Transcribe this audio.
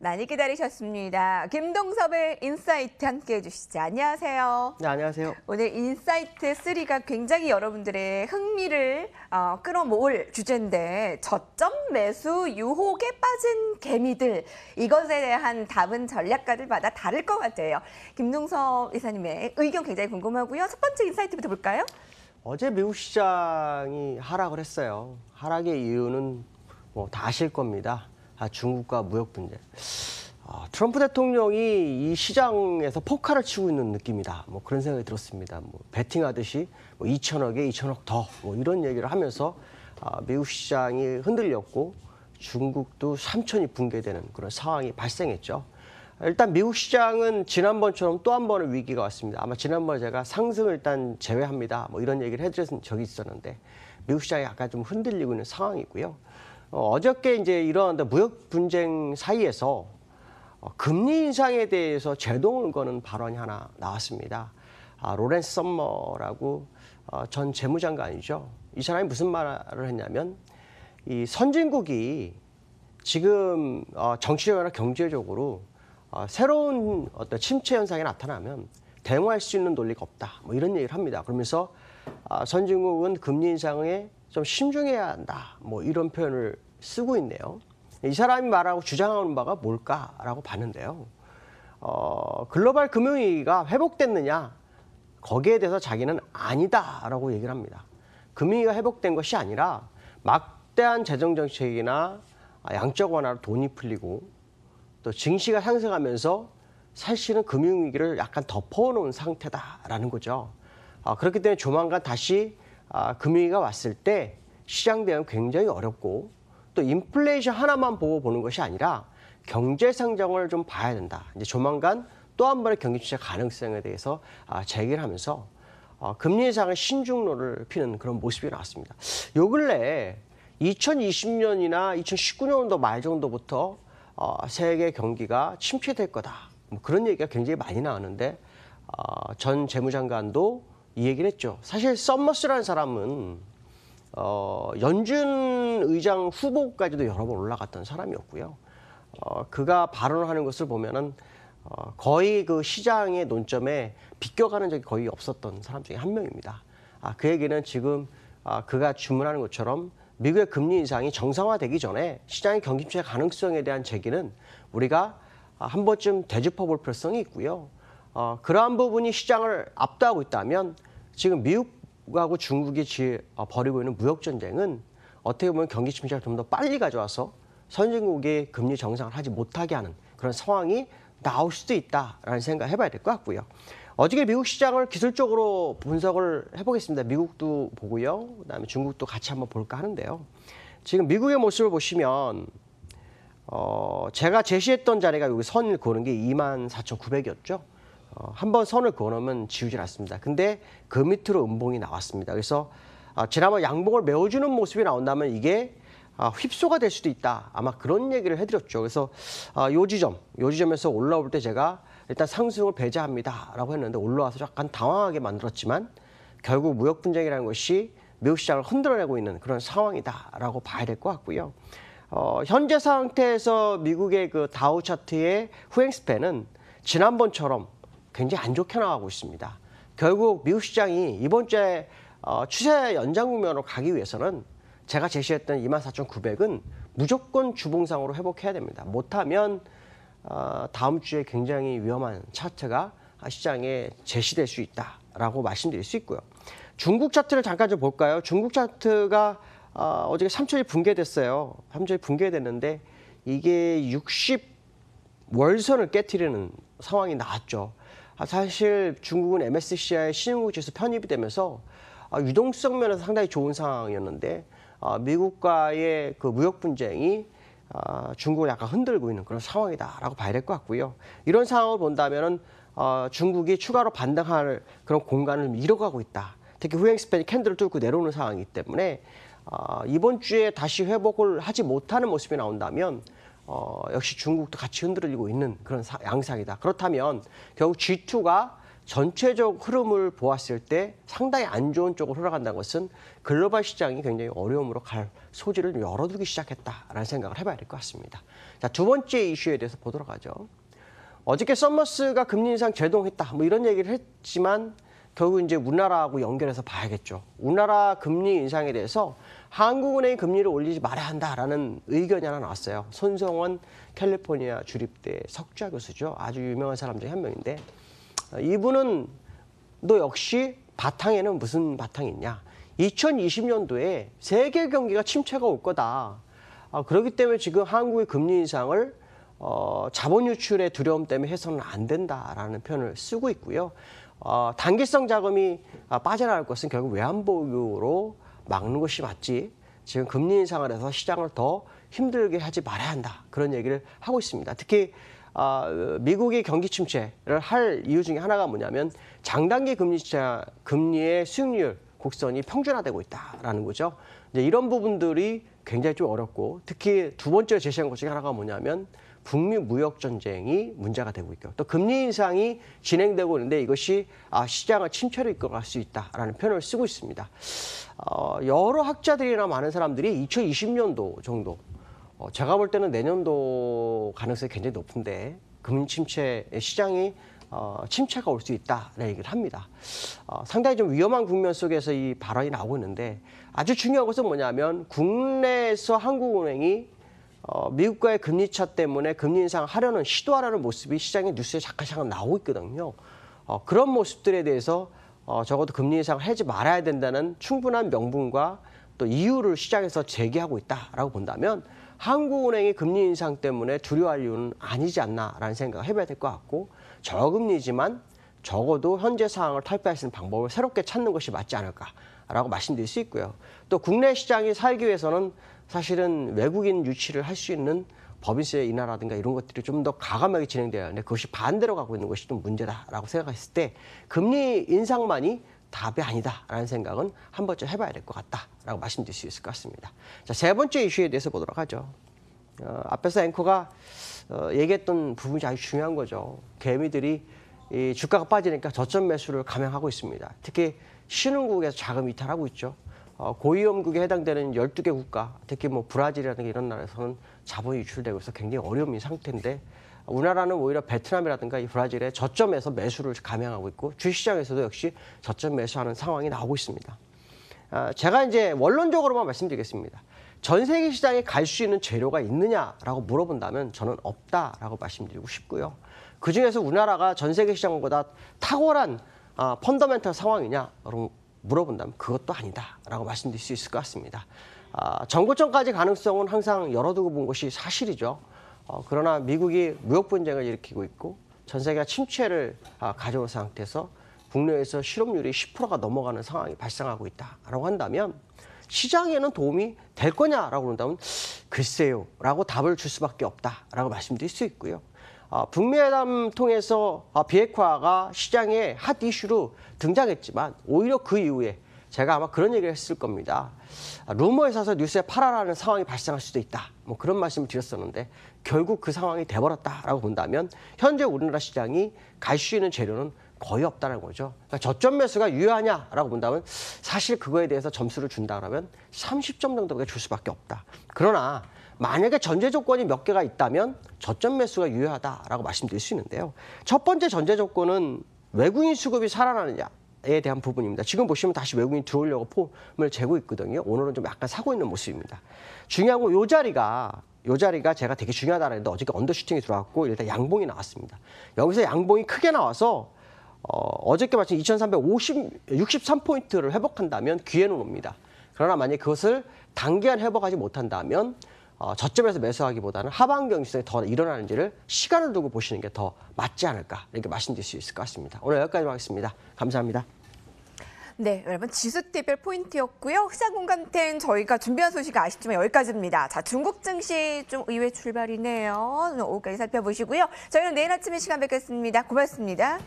많이 기다리셨습니다. 김동섭의 인사이트 함께해 주시죠. 안녕하세요. 네, 안녕하세요. 오늘 인사이트 3가 굉장히 여러분들의 흥미를 끌어모을 주제인데 저점 매수 유혹에 빠진 개미들, 이것에 대한 답은 전략가들마다 다를 것 같아요. 김동섭 이사님의 의견 굉장히 궁금하고요. 첫 번째 인사이트부터 볼까요? 어제 미국 시장이 하락을 했어요. 하락의 이유는 다 아실 겁니다. 중국과 무역 분쟁. 트럼프 대통령이 이 시장에서 포카를 치고 있는 느낌이다. 그런 생각이 들었습니다. 배팅하듯이 2천억에 2천억 더 이런 얘기를 하면서 미국 시장이 흔들렸고 중국도 삼천이 붕괴되는 그런 상황이 발생했죠. 일단 미국 시장은 지난번처럼 또 한 번의 위기가 왔습니다. 아마 지난번에 제가 상승을 일단 제외합니다. 이런 얘기를 해드린 적이 있었는데 미국 시장이 약간 좀 흔들리고 있는 상황이고요. 어저께 이제 이런 무역 분쟁 사이에서 금리 인상에 대해서 제동을 거는 발언이 하나 나왔습니다. 로렌스 썸머라고 전 재무장관이죠. 이 사람이 무슨 말을 했냐면 이 선진국이 지금 정치적이나 경제적으로 새로운 어떤 침체 현상이 나타나면 대응할 수 있는 논리가 없다. 이런 얘기를 합니다. 그러면서 선진국은 금리 인상에 좀 신중해야 한다. 이런 표현을 쓰고 있네요. 이 사람이 말하고 주장하는 바가 뭘까라고 봤는데요. 글로벌 금융위기가 회복됐느냐? 거기에 대해서 자기는 아니다라고 얘기를 합니다. 금융위기가 회복된 것이 아니라 막대한 재정정책이나 양적 완화로 돈이 풀리고 또 증시가 상승하면서 사실은 금융위기를 약간 덮어놓은 상태다라는 거죠. 그렇기 때문에 조만간 다시 금융위기가 왔을 때 시장 대응 굉장히 어렵고 또 인플레이션 하나만 보고 보는 것이 아니라 경제 성장을 좀 봐야 된다. 이제 조만간 또 한 번의 경기 침체 가능성에 대해서 제기를 하면서 금리 인상의 신중로를 피는 그런 모습이 나왔습니다. 요 근래 2020년이나 2019년도 말 정도부터 세계 경기가 침체될 거다. 그런 얘기가 굉장히 많이 나왔는데 전 재무장관도 이 얘기를 했죠. 사실 썸머스라는 사람은 연준 의장 후보까지도 여러 번 올라갔던 사람이었고요. 그가 발언하는 것을 보면은 거의 그 시장의 논점에 비껴가는 적이 거의 없었던 사람 중에 한 명입니다. 그 얘기는 지금 그가 주문하는 것처럼 미국의 금리 인상이 정상화되기 전에 시장의 경기 침체 가능성에 대한 제기는 우리가 한 번쯤 되짚어볼 필요성이 있고요. 그러한 부분이 시장을 압도하고 있다면 지금 미국하고 중국이 벌이고 있는 무역 전쟁은 어떻게 보면 경기 침체를 좀 더 빨리 가져와서 선진국이 금리 정상을 하지 못하게 하는 그런 상황이 나올 수도 있다라는 생각을 해봐야 될 것 같고요. 어저께 미국 시장을 기술적으로 분석을 해보겠습니다. 미국도 보고요. 그다음에 중국도 같이 한번 볼까 하는데요. 지금 미국의 모습을 보시면 제가 제시했던 자리가 여기 선을 그는 게 24,900이었죠. 한번 선을 그어놓으면 지우질 않습니다. 근데 그 밑으로 음봉이 나왔습니다. 그래서 지난번 양봉을 메워주는 모습이 나온다면 이게 휩소가 될 수도 있다. 아마 그런 얘기를 해드렸죠. 그래서 요 지점에서 올라올 때 제가 일단 상승을 배제합니다라고 했는데 올라와서 약간 당황하게 만들었지만 결국 무역 분쟁이라는 것이 미국 시장을 흔들어내고 있는 그런 상황이다라고 봐야 될 것 같고요. 현재 상태에서 미국의 그 다우 차트의 후행 스팬은 지난번처럼 굉장히 안 좋게 나가고 있습니다. 결국 미국 시장이 이번 주에 추세 연장 국면으로 가기 위해서는 제가 제시했던 24,900은 무조건 주봉상으로 회복해야 됩니다. 못하면 다음 주에 굉장히 위험한 차트가 시장에 제시될 수 있다라고 말씀드릴 수 있고요. 중국 차트를 잠깐 좀 볼까요? 중국 차트가 어저께 3천이 붕괴됐어요. 3천이 붕괴됐는데 이게 60 월선을 깨트리는 상황이 나왔죠. 사실 중국은 MSCI 신흥국 지수 편입이 되면서 유동성 면에서 상당히 좋은 상황이었는데 미국과의 그 무역 분쟁이 중국을 약간 흔들고 있는 그런 상황이다라고 봐야 될 것 같고요. 이런 상황을 본다면은 중국이 추가로 반등할 그런 공간을 잃어가고 있다. 특히 후행 스팬이 캔들을 뚫고 내려오는 상황이기 때문에 이번 주에 다시 회복을 하지 못하는 모습이 나온다면 역시 중국도 같이 흔들리고 있는 그런 양상이다. 그렇다면 결국 G2가 전체적 흐름을 보았을 때 상당히 안 좋은 쪽으로 흘러간다는 것은 글로벌 시장이 굉장히 어려움으로 갈 소지를 열어두기 시작했다라는 생각을 해봐야 될 것 같습니다. 자, 두 번째 이슈에 대해서 보도록 하죠. 어저께 썸머스가 금리 인상 제동했다 뭐 이런 얘기를 했지만 결국 이제 우리나라하고 연결해서 봐야겠죠. 우리나라 금리 인상에 대해서 한국은행이 금리를 올리지 말아야 한다라는 의견이 하나 나왔어요. 손성원 캘리포니아 주립대 석좌 교수죠. 아주 유명한 사람 중에 한 명인데 이분은 또 역시 바탕에는 무슨 바탕이 있냐. 2020년도에 세계 경기가 침체가 올 거다. 그렇기 때문에 지금 한국의 금리 인상을 자본 유출의 두려움 때문에 해서는 안 된다라는 표현을 쓰고 있고요. 단기성 자금이 빠져나갈 것은 결국 외환보유로 막는 것이 맞지. 지금 금리 인상을 해서 시장을 더 힘들게 하지 말아야 한다. 그런 얘기를 하고 있습니다. 특히 미국이 경기 침체를 할 이유 중에 하나가 뭐냐면 장단기 금리의 수익률 곡선이 평준화되고 있다라는 거죠. 이제 이런 부분들이 굉장히 좀 어렵고 특히 두 번째로 제시한 것 중에 하나가 뭐냐면 북미 무역 전쟁이 문제가 되고 있고 또 금리 인상이 진행되고 있는데 이것이 시장을 침체로 이끌어갈 수 있다라는 표현을 쓰고 있습니다. 여러 학자들이나 많은 사람들이 2020년도 정도 제가 볼 때는 내년도 가능성이 굉장히 높은데 금리 침체 시장이 침체가 올 수 있다는 얘기를 합니다. 상당히 좀 위험한 국면 속에서 이 발언이 나오고 있는데 아주 중요한 것은 뭐냐면 국내에서 한국은행이 미국과의 금리 차 때문에 금리 인상하려는 시도하려는 모습이 시장의 뉴스에 잠깐 나오고 있거든요. 그런 모습들에 대해서 적어도 금리 인상을 하지 말아야 된다는 충분한 명분과 또 이유를 시장에서 제기하고 있다라고 본다면 한국은행이 금리 인상 때문에 두려워할 이유는 아니지 않나라는 생각을 해봐야 될 것 같고 저금리지만 적어도 현재 상황을 탈피할 수 있는 방법을 새롭게 찾는 것이 맞지 않을까라고 말씀드릴 수 있고요. 또 국내 시장이 살기 위해서는 사실은 외국인 유치를 할 수 있는 법인세 인하라든가 이런 것들이 좀 더 과감하게 진행돼야 하는데 그것이 반대로 가고 있는 것이 좀 문제다라고 생각했을 때 금리 인상만이 답이 아니다라는 생각은 한 번쯤 해봐야 될 것 같다라고 말씀드릴 수 있을 것 같습니다. 자, 세 번째 이슈에 대해서 보도록 하죠. 앞에서 앵커가 얘기했던 부분이 아주 중요한 거죠. 개미들이 이 주가가 빠지니까 저점 매수를 감행하고 있습니다. 특히 신흥국에서 자금 이탈하고 있죠. 고위험국에 해당되는 12개 국가, 특히 뭐 브라질이라든가 이런 나라에서는 자본이 유출되고 있어서 굉장히 어려운 상태인데 우리나라는 오히려 베트남이라든가 이 브라질의 저점에서 매수를 감행하고 있고 주시장에서도 역시 저점 매수하는 상황이 나오고 있습니다. 제가 이제 원론적으로만 말씀드리겠습니다. 전 세계 시장에 갈 수 있는 재료가 있느냐라고 물어본다면 저는 없다라고 말씀드리고 싶고요. 그중에서 우리나라가 전 세계 시장보다 탁월한 펀더멘털 상황이냐라고 물어본다면 그것도 아니다라고 말씀드릴 수 있을 것 같습니다. 정고점까지 가능성은 항상 열어두고 본 것이 사실이죠. 그러나 미국이 무역 분쟁을 일으키고 있고 전 세계가 침체를 가져온 상태에서 국내에서 실업률이 10%가 넘어가는 상황이 발생하고 있다라고 한다면 시장에는 도움이 될 거냐라고 그런다면 글쎄요 라고 답을 줄 수밖에 없다라고 말씀드릴 수 있고요. 북미회담 통해서 비핵화가 시장의 핫 이슈로 등장했지만 오히려 그 이후에 제가 아마 그런 얘기를 했을 겁니다. 루머에 사서 뉴스에 팔아라는 상황이 발생할 수도 있다. 뭐 그런 말씀을 드렸었는데 결국 그 상황이 돼버렸다라고 본다면 현재 우리나라 시장이 갈 수 있는 재료는 거의 없다는 거죠. 그러니까 저점 매수가 유효하냐라고 본다면 사실 그거에 대해서 점수를 준다 그러면 30점 정도밖에 줄 수밖에 없다. 그러나 만약에 전제 조건이 몇 개가 있다면 저점 매수가 유효하다라고 말씀드릴 수 있는데요. 첫 번째 전제 조건은 외국인 수급이 살아나느냐에 대한 부분입니다. 지금 보시면 다시 외국인이 들어오려고 폼을 재고 있거든요. 오늘은 좀 약간 사고 있는 모습입니다. 중요한 건 요 자리가 제가 되게 중요하다는 했는데 어저께 언더슈팅이 들어왔고 일단 양봉이 나왔습니다. 여기서 양봉이 크게 나와서 어저께 마침 2363포인트를 회복한다면 기회는 옵니다. 그러나 만약에 그것을 단기간 회복하지 못한다면 저점에서 매수하기보다는 하방 경직성이 더 일어나는지를 시간을 두고 보시는 게 더 맞지 않을까 이렇게 말씀드릴 수 있을 것 같습니다. 오늘 여기까지 하겠습니다. 감사합니다. 네, 여러분 지수대별 포인트였고요. 시장공감템 저희가 준비한 소식이 아쉽지만 여기까지입니다. 자, 중국 증시 좀 의외 출발이네요. 오후까지 살펴보시고요. 저희는 내일 아침에 시간 뵙겠습니다. 고맙습니다.